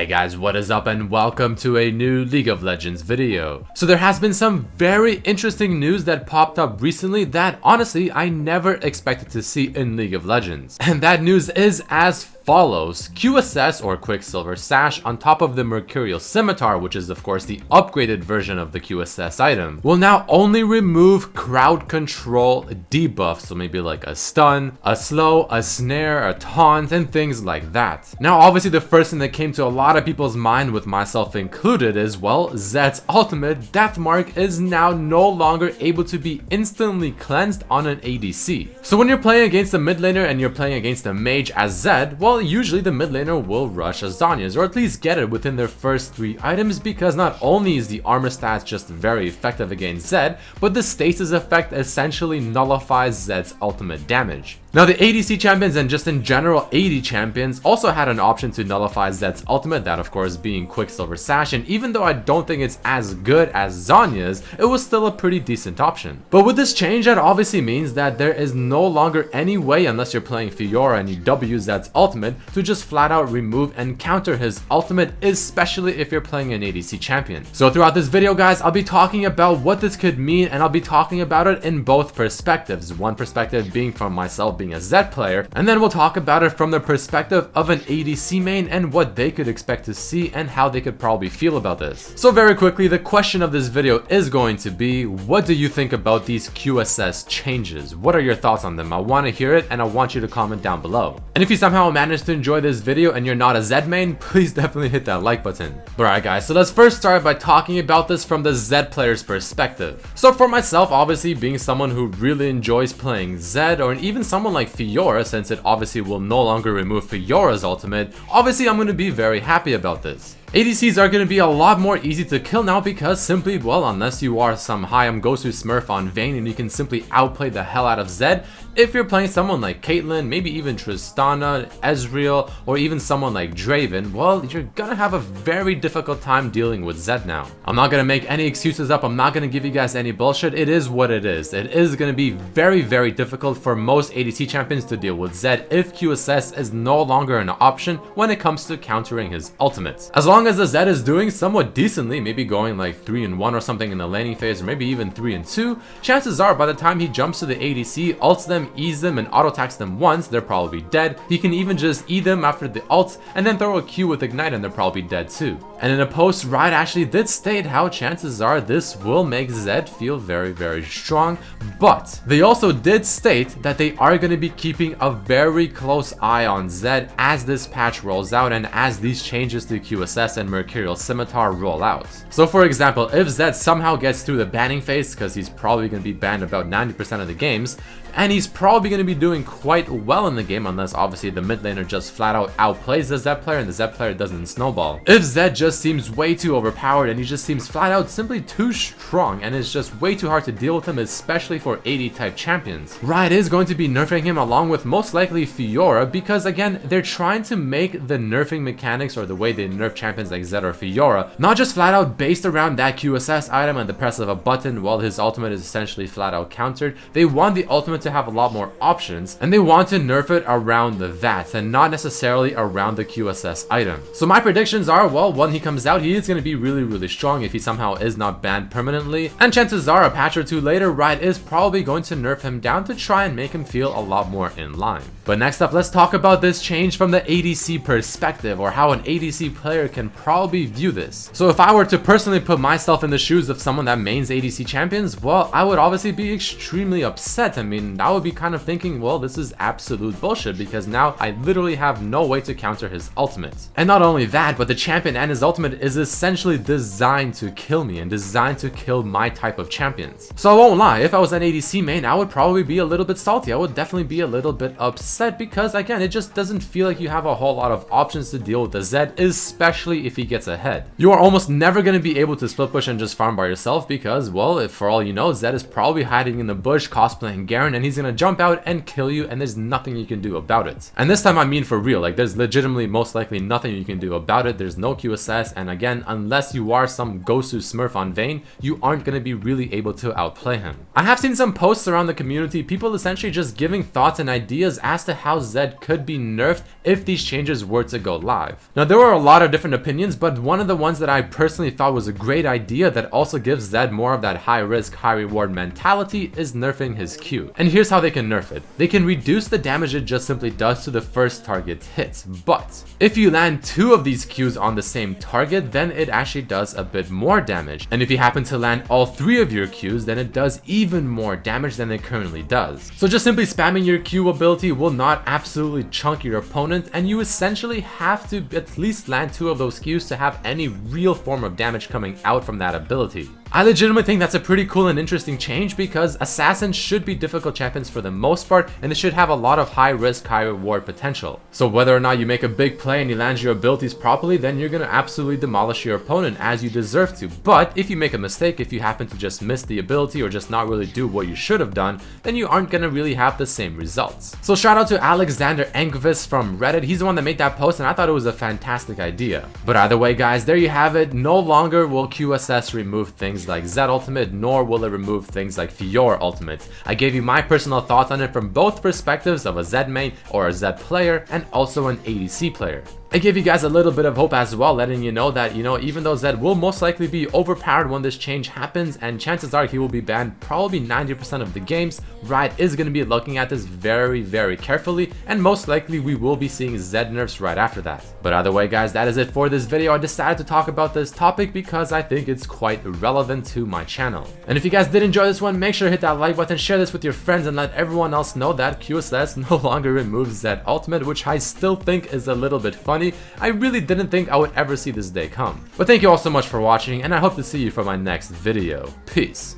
Hey guys, what is up and welcome to a new League of Legends video. So there has been some very interesting news that popped up recently that honestly I never expected to see in League of Legends. And that news is as follows. QSS or Quicksilver Sash on top of the Mercurial Scimitar, which is of course the upgraded version of the QSS item, will now only remove crowd control debuffs, so maybe like a stun, a slow, a snare, a taunt, and things like that. Now obviously the first thing that came to a lot of people's mind, with myself included, is well, Zed's ultimate Deathmark is now no longer able to be instantly cleansed on an ADC. So when you're playing against a mid laner and you're playing against a mage as Zed, well, usually the mid laner will rush a Zhonya's, or at least get it within their first 3 items, because not only is the armor stats just very effective against Zed, but the stasis effect essentially nullifies Zed's ultimate damage. Now the ADC champions and just in general AD champions also had an option to nullify Zed's ultimate, that of course being Quicksilver Sash, and even though I don't think it's as good as Zhonya's, it was still a pretty decent option. But with this change, that obviously means that there is no longer any way, unless you're playing Fiora and you W Zed's ultimate, to just flat out remove and counter his ultimate, especially if you're playing an ADC champion. So throughout this video guys, I'll be talking about what this could mean, and I'll be talking about it in both perspectives. One perspective being from myself being a Zed player, and then we'll talk about it from the perspective of an ADC main and what they could expect to see and how they could probably feel about this. So very quickly, the question of this video is going to be, what do you think about these QSS changes? What are your thoughts on them? I want to hear it and I want you to comment down below. And if you somehow managed to enjoy this video and you're not a Zed main, please definitely hit that like button. Alright guys, so let's first start by talking about this from the Zed player's perspective. So for myself, obviously being someone who really enjoys playing Zed, or even someone like Fiora, since it obviously will no longer remove Fiora's ultimate, obviously I'm going to be very happy about this. ADCs are going to be a lot more easy to kill now because simply, well, unless you are some high-end Gosu Smurf on Vayne and you can simply outplay the hell out of Zed, if you're playing someone like Caitlyn, maybe even Tristana, Ezreal, or even someone like Draven, well, you're gonna have a very difficult time dealing with Zed now. I'm not gonna make any excuses up, I'm not gonna give you guys any bullshit, it is what it is. It is gonna be very difficult for most ADC champions to deal with Zed if QSS is no longer an option when it comes to countering his ultimates. As long as the Zed is doing somewhat decently, maybe going like 3-1 or something in the laning phase, or maybe even 3-2, chances are by the time he jumps to the ADC, ults them, E's them, and auto-attacks them once, they're probably dead. He can even just E them after the ult, and then throw a Q with Ignite and they're probably dead too. And in a post, Riot actually did state how chances are this will make Zed feel very strong, but they also did state that they are going to be keeping a very close eye on Zed as this patch rolls out and as these changes to QSS and Mercurial Scimitar roll out. So for example, if Zed somehow gets through the banning phase, because he's probably going to be banned about 90% of the games, and he's probably going to be doing quite well in the game, unless obviously the mid laner just flat out outplays the Zed player and the Zed player doesn't snowball. If Zed just seems way too overpowered and he just seems flat out simply too strong and it's just way too hard to deal with him, especially for AD type champions, Riot is going to be nerfing him along with most likely Fiora, because again, they're trying to make the nerfing mechanics or the way they nerf champions like Zed or Fiora not just flat out based around that QSS item and the press of a button while his ultimate is essentially flat out countered. They want the ultimate to have a lot more options, and they want to nerf it around that and not necessarily around the QSS item. So my predictions are, well, when he comes out, he is going to be really strong if he somehow is not banned permanently, and chances are a patch or two later, Riot is probably going to nerf him down to try and make him feel a lot more in line. But next up, let's talk about this change from the ADC perspective, or how an ADC player can probably view this. So if I were to personally put myself in the shoes of someone that mains ADC champions, well, I would obviously be extremely upset. I mean, I would be kind of thinking, well, this is absolute bullshit, because now I literally have no way to counter his ultimate. And not only that, but the champion and his ultimate is essentially designed to kill me and designed to kill my type of champions. So I won't lie, if I was an ADC main, I would probably be a little bit salty. I would definitely be a little bit upset, because again, it just doesn't feel like you have a whole lot of options to deal with the Zed, especially if he gets ahead. You are almost never going to be able to split push and just farm by yourself, because, well, if for all you know, Zed is probably hiding in the bush cosplaying Garen, and he's going to jump out and kill you, and there's nothing you can do about it. And this time I mean for real, like there's legitimately most likely nothing you can do about it. There's no QSS, and again, unless you are some Gosu Smurf on Vayne, you aren't going to be really able to outplay him. I have seen some posts around the community, people essentially just giving thoughts and ideas as to how Zed could be nerfed if these changes were to go live. Now there were a lot of different opinions, but one of the ones that I personally thought was a great idea that also gives Zed more of that high risk, high reward mentality is nerfing his Q. And here's how they can nerf it. They can reduce the damage it just simply does to the first target hit, but if you land 2 of these Qs on the same target, then it actually does a bit more damage. And if you happen to land all 3 of your Qs, then it does even more damage than it currently does. So just simply spamming your Q ability will not absolutely chunk your opponent, and you essentially have to at least land 2 of those Qs to have any real form of damage coming out from that ability. I legitimately think that's a pretty cool and interesting change because assassins should be difficult champions for the most part, and they should have a lot of high risk, high reward potential. So whether or not you make a big play and you land your abilities properly, then you're gonna absolutely demolish your opponent as you deserve to. But if you make a mistake, if you happen to just miss the ability or just not really do what you should have done, then you aren't gonna really have the same results. So shout out to Alexander Engvis from Reddit. He's the one that made that post, and I thought it was a fantastic idea. But either way, guys, there you have it. No longer will QSS remove things like Zed Ultimate, nor will it remove things like Fiora Ultimate. I gave you my personal thoughts on it from both perspectives of a Zed main or a Zed player and also an ADC player. I gave you guys a little bit of hope as well, letting you know that, even though Zed will most likely be overpowered when this change happens, and chances are he will be banned probably 90% of the games, Riot is going to be looking at this very, very carefully, and most likely we will be seeing Zed nerfs right after that. But either way, guys, that is it for this video. I decided to talk about this topic because I think it's quite relevant to my channel. And if you guys did enjoy this one, make sure to hit that like button, share this with your friends, and let everyone else know that QSS no longer removes Zed Ultimate, which I still think is a little bit funny. I really didn't think I would ever see this day come. But thank you all so much for watching, and I hope to see you for my next video. Peace.